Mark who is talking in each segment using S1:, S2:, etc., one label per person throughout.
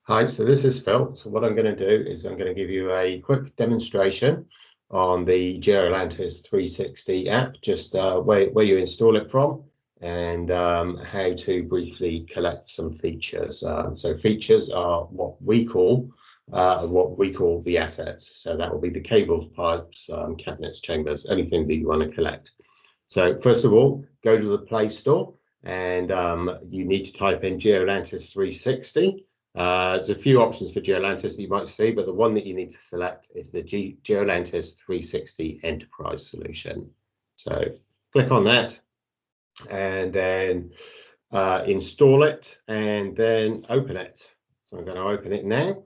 S1: Hi, so this is Phil. So what I'm going to do is I'm going to give you a quick demonstration on the Geolantis 360 app, just where you install it from and how to briefly collect some features. So features are what we call the assets. So that will be the cables, pipes, cabinets, chambers, anything that you want to collect. So first of all, go to the Play Store and you need to type in Geolantis 360. There's a few options for Geolantis that you might see, but the one that you need to select is the Geolantis 360 Enterprise solution. So click on that and then install it and then open it. So I'm going to open it now.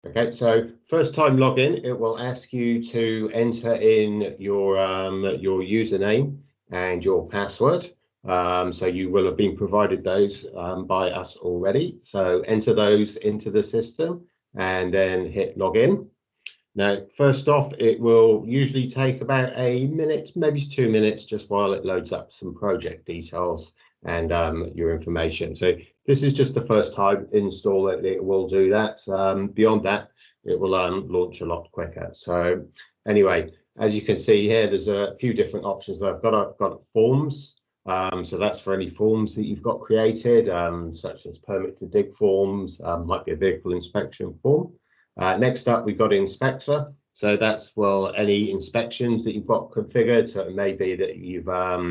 S1: Okay, so first time login, it will ask you to enter in your username and your password. So you will have been provided those by us already. So enter those into the system and then hit login. Now, first off, it will usually take about a minute, maybe 2 minutes, just while it loads up some project details and your information. So this is just the first time install it. It will do that. Beyond that, it will launch a lot quicker. So anyway, as you can see here, there's a few different options that I've got forms. So that's for any forms that you've got created, such as permit to dig forms, might be a vehicle inspection form. Next up, we've got inspector. So that's, well, any inspections that you've got configured. So it may be that you've got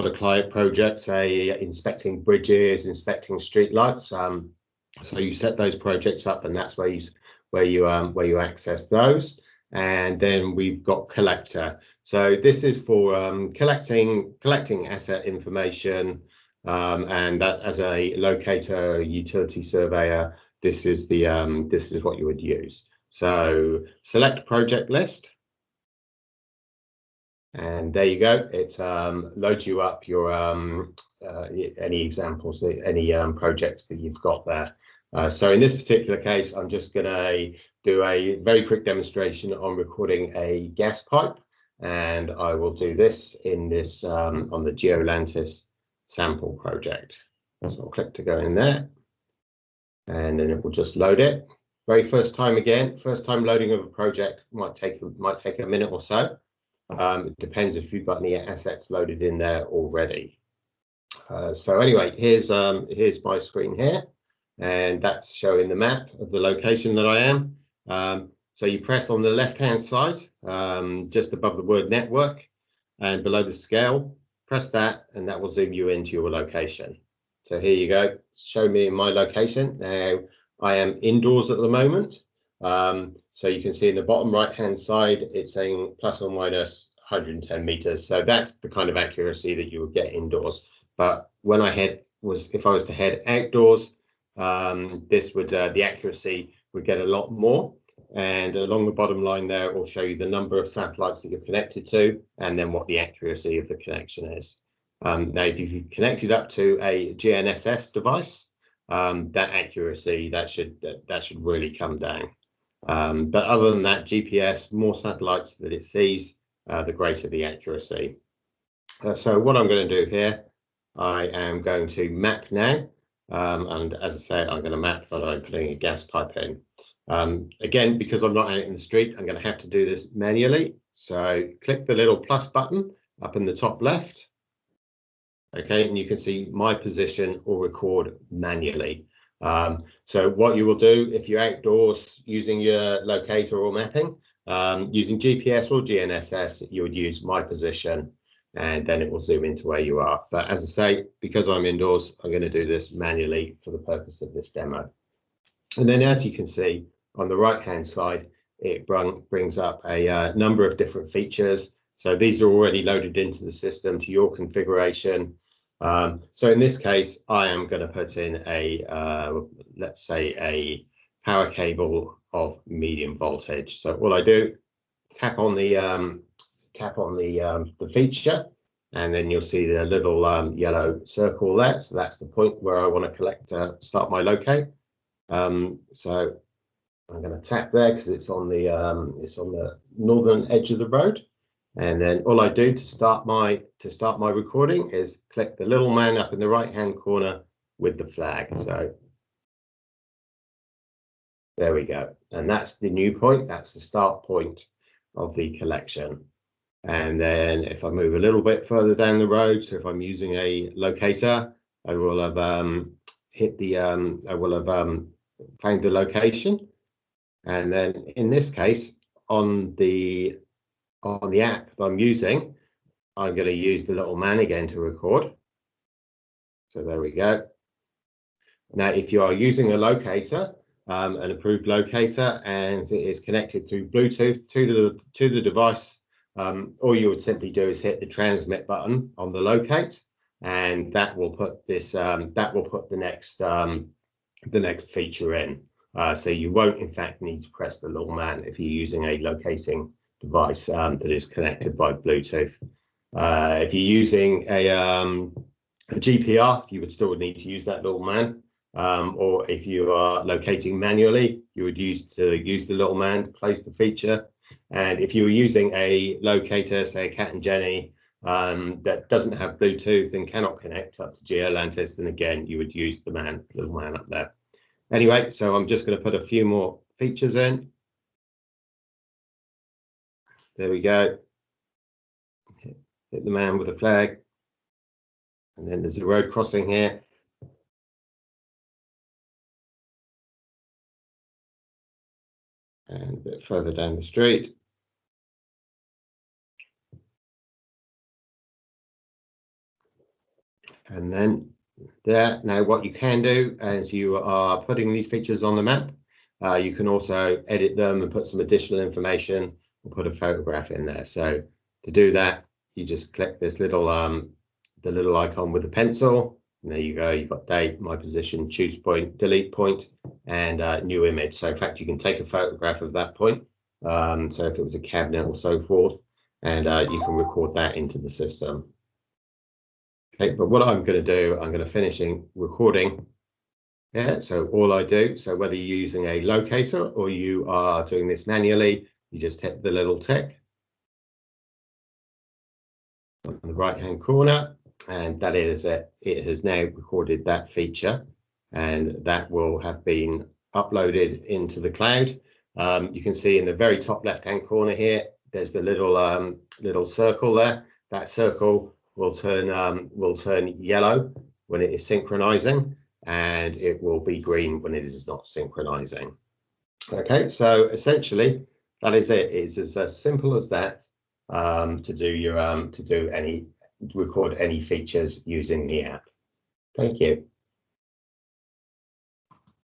S1: a client project, say inspecting bridges, inspecting street lights. So you set those projects up, and that's where you access those. And then we've got collector. So this is for collecting asset information, and that, as a locator, utility surveyor, this is what you would use. So select project list, and there you go. It loads you up your any examples, any projects that you've got there. So in this particular case, I'm just going to do a very quick demonstration on recording a gas pipe, and I will do this in this on the Geolantis sample project. So I'll click to go in there, and then it will just load it. Very first time loading of a project might take a minute or so. It depends if you've got any assets loaded in there already. So anyway, here's my screen here, and that's showing the map of the location that I am. So you press on the left-hand side, just above the word network, and below the scale, press that, and that will zoom you into your location. So here you go, show me my location. Now, I am indoors at the moment. So you can see in the bottom right-hand side, it's saying plus or minus 110 meters. So that's the kind of accuracy that you would get indoors. But when if I was to head outdoors, the accuracy would get a lot more. And along the bottom line there, it will show you the number of satellites that you're connected to, and then what the accuracy of the connection is. Now, if you've connected up to a GNSS device, that accuracy that should really come down. But other than that, GPS, more satellites that it sees, the greater the accuracy. So what I'm going to do here, I am going to map now. And as I say, I'm going to map that I'm putting a gas pipe in. Again, because I'm not out in the street, I'm going to have to do this manually. So click the little plus button up in the top left. Okay, and you can see my position or record manually. So what you will do if you're outdoors using your locator or mapping, using GPS or GNSS, you would use my position, and then it will zoom into where you are. But as I say, because I'm indoors, I'm going to do this manually for the purpose of this demo. And then, as you can see on the right hand side, it brings up a number of different features. So these are already loaded into the system to your configuration. So in this case, I am going to put in let's say a power cable of medium voltage. So all I do, tap on the feature, and then you'll see the little yellow circle there. So that's the point where I want to start my locate. So I'm going to tap there because it's on the northern edge of the road. And then all I do to start my recording is click the little man up in the right hand corner with the flag. So there we go. And that's the new point. That's the start point of the collection. And then if I move a little bit further down the road, so if I'm using a locator, I will have found the location. And then in this case, on the app that I'm using, I'm going to use the little man again to record. So there we go. Now, if you are using a locator, an approved locator, and it is connected through Bluetooth to the device, all you would simply do is hit the transmit button on the locate, and that will put this the next feature in. So you won't in fact need to press the little man if you're using a locating device that is connected by Bluetooth. If you're using a GPR, you would still need to use that little man. Or if you are locating manually, you would use the little man to place the feature. And if you were using a locator, say a Cat and Jenny, that doesn't have Bluetooth and cannot connect up to Geolantis, then again you would use the little man up there. Anyway, so I'm just going to put a few more features in. There we go. Hit the man with a flag, and then there's a road crossing here. And a bit further down the street. And then there. Now what you can do as you are putting these features on the map, you can also edit them and put some additional information or put a photograph in there. So to do that, you just click this little the little icon with the pencil, and there you go. You've got date, my position, choose point, delete point, and new image. So in fact, you can take a photograph of that point. So if it was a cabinet or so forth, and you can record that into the system. Okay, but what I'm going to do, I'm going to finish recording. Yeah, so all I do, so whether you're using a locator or you are doing this manually, you just hit the little tick on the right hand corner, and that is it. It has now recorded that feature, and that will have been uploaded into the cloud. You can see in the very top left hand corner here, there's the little circle there. That circle will turn yellow when it is synchronizing, and it will be green when it is not synchronizing. Okay, so essentially that is it. It's as simple as that to record any features using the app. Thank you.